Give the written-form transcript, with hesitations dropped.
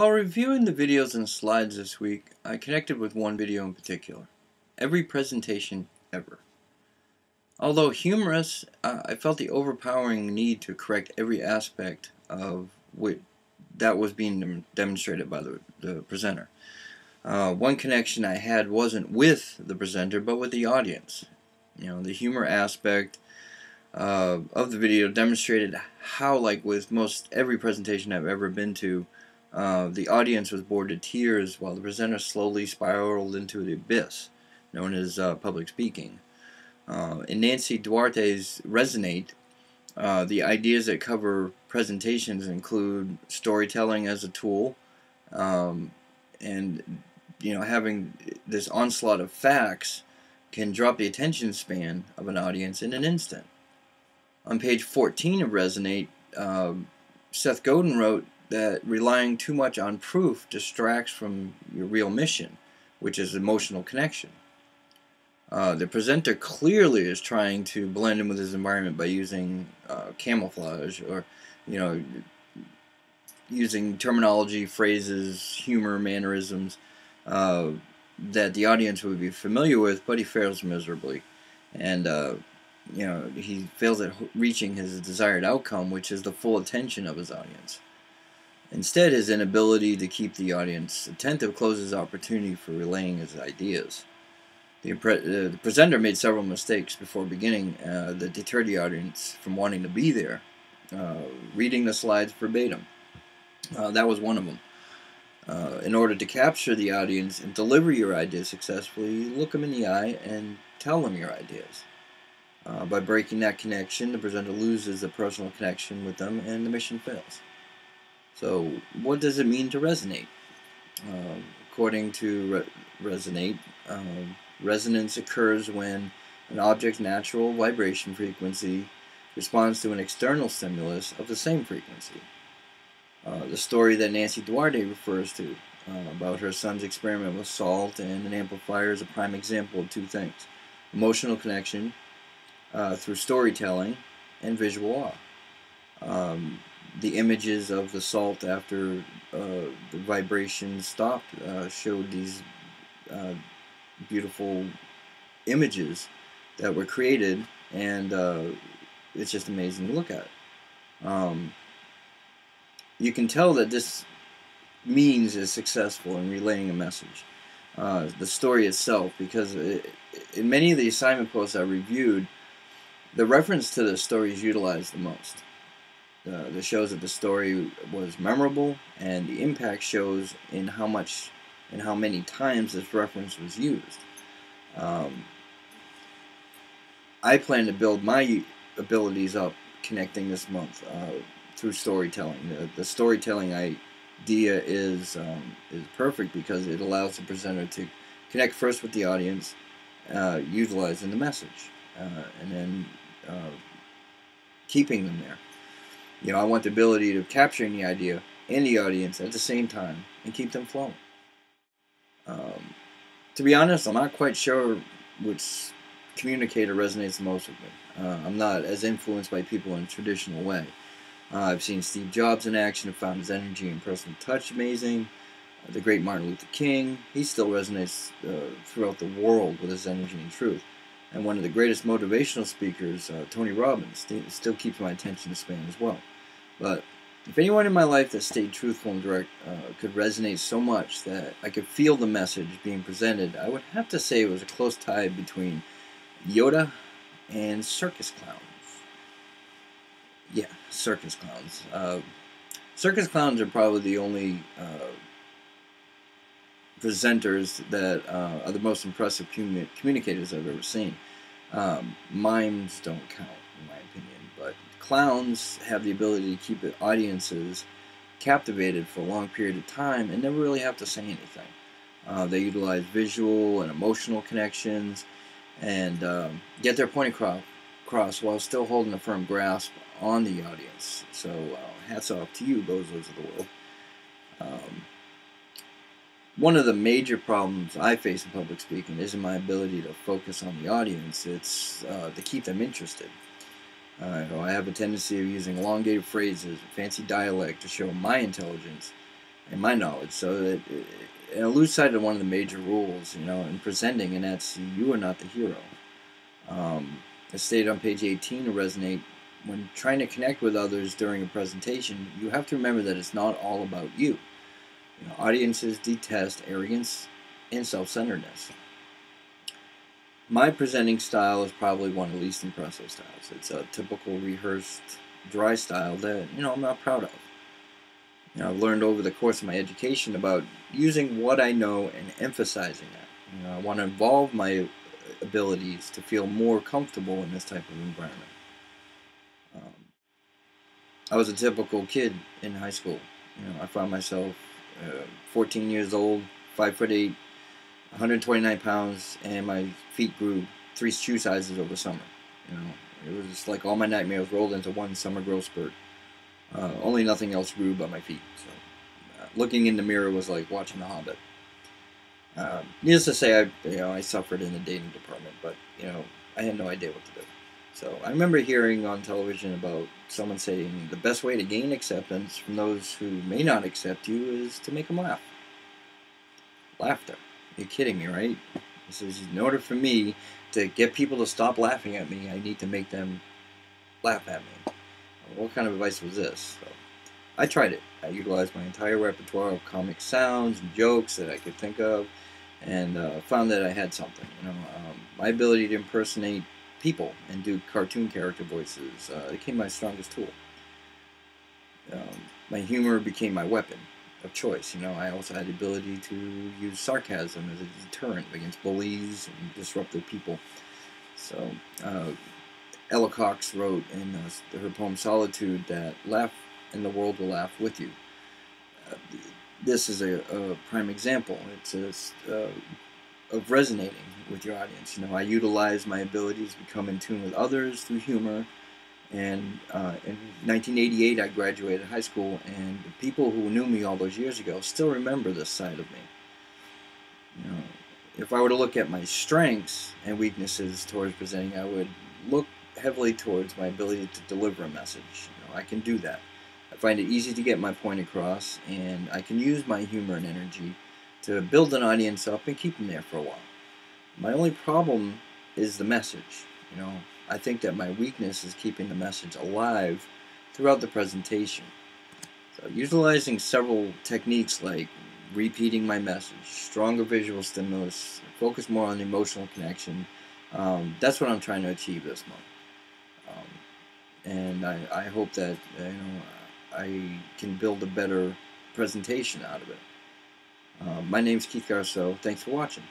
While reviewing the videos and slides this week, I connected with one video in particular. Every presentation ever. Although humorous, I felt the overpowering need to correct every aspect of that was being demonstrated by the presenter. One connection I had wasn't with the presenter, but with the audience. The humor aspect of the video demonstrated how, like with most every presentation I've ever been to, the audience was bored to tears while the presenter slowly spiraled into the abyss, known as public speaking. In Nancy Duarte's Resonate, the ideas that cover presentations include storytelling as a tool, and having this onslaught of facts can drop the attention span of an audience in an instant. On page 14 of Resonate, Seth Godin wrote that relying too much on proof distracts from your real mission, which is emotional connection. The presenter clearly is trying to blend in with his environment by using camouflage, or using terminology, phrases, humor, mannerisms that the audience would be familiar with, but he fails miserably. And he fails at reaching his desired outcome, which is the full attention of his audience. Instead, his inability to keep the audience attentive closes opportunity for relaying his ideas. The presenter made several mistakes before beginning that deterred the audience from wanting to be there. Reading the slides verbatim. That was one of them. In order to capture the audience and deliver your ideas successfully, look them in the eye and tell them your ideas. By breaking that connection, the presenter loses the personal connection with them and the mission fails. So, what does it mean to resonate? According to Resonate, resonance occurs when an object's natural vibration frequency responds to an external stimulus of the same frequency. The story that Nancy Duarte refers to about her son's experiment with salt and an amplifier is a prime example of two things: emotional connection through storytelling and visual awe. The images of the salt after the vibration stopped showed these beautiful images that were created, and it's just amazing to look at. You can tell that this means is successful in relaying a message. The story itself, because in many of the assignment posts I reviewed, the reference to the story is utilized the most. This shows that the story was memorable, and the impact shows in how much and how many times this reference was used. I plan to build my abilities up connecting this month through storytelling. The storytelling idea is perfect because it allows the presenter to connect first with the audience, utilizing the message, and then keeping them there. I want the ability of capturing the idea and the audience at the same time and keep them flowing. To be honest, I'm not quite sure which communicator resonates the most with me. I'm not as influenced by people in a traditional way. I've seen Steve Jobs in action and found his energy and personal touch amazing. The great Martin Luther King, he still resonates throughout the world with his energy and truth. And one of the greatest motivational speakers, Tony Robbins, still keeps my attention span as well. But if anyone in my life that stayed truthful and direct could resonate so much that I could feel the message being presented, I would have to say it was a close tie between Yoda and circus clowns. Yeah, circus clowns. Circus clowns are probably the only presenters that are the most impressive communicators I've ever seen. Mimes don't count, in my opinion, but clowns have the ability to keep audiences captivated for a long period of time and never really have to say anything. They utilize visual and emotional connections and get their point across while still holding a firm grasp on the audience. So hats off to you, bozos of the world. One of the major problems I face in public speaking isn't my ability to focus on the audience, it's to keep them interested. I have a tendency of using elongated phrases, fancy dialect to show my intelligence, in my knowledge. So that and I lose sight of one of the major rules, in presenting, and that's you are not the hero. As stated on page 18 to resonate, when trying to connect with others during a presentation, you have to remember that it's not all about you. Audiences detest arrogance and self-centeredness. My presenting style is probably one of the least impressive styles. It's a typical rehearsed, dry style that, I'm not proud of. I've learned over the course of my education about using what I know and emphasizing that. I want to involve my abilities to feel more comfortable in this type of environment. Um, I was a typical kid in high school. I found myself 14 years old, 5'8", 129 pounds, and my feet grew 3 shoe sizes over summer. It was just like all my nightmares rolled into one summer growth spurt. Only nothing else grew but my feet. So, looking in the mirror was like watching The Hobbit. Needless to say, I suffered in the dating department, but I had no idea what to do. So I remember hearing on television about someone saying the best way to gain acceptance from those who may not accept you is to make them laugh. Laughter. You're kidding me, right? This is, in order for me to get people to stop laughing at me, I need to make them laugh at me. What kind of advice was this? So, I tried it. I utilized my entire repertoire of comic sounds and jokes that I could think of, and found that I had something. My ability to impersonate people and do cartoon character voices became my strongest tool. My humor became my weapon of choice. I also had the ability to use sarcasm as a deterrent against bullies and disruptive people. So, Ella Cox wrote in her poem Solitude that laugh and the world will laugh with you. This is a prime example. It's of resonating with your audience. I utilize my abilities to become in tune with others through humor. And in 1988, I graduated high school, and the people who knew me all those years ago still remember this side of me. If I were to look at my strengths and weaknesses towards presenting, I would look heavily towards my ability to deliver a message. I can do that. I find it easy to get my point across, and I can use my humor and energy to build an audience up and keep them there for a while. My only problem is the message. I think that my weakness is keeping the message alive throughout the presentation. So utilizing several techniques like repeating my message, stronger visual stimulus, focus more on the emotional connection. That's what I'm trying to achieve this month. And I hope that I can build a better presentation out of it. My name's Keith Garceau. Thanks for watching.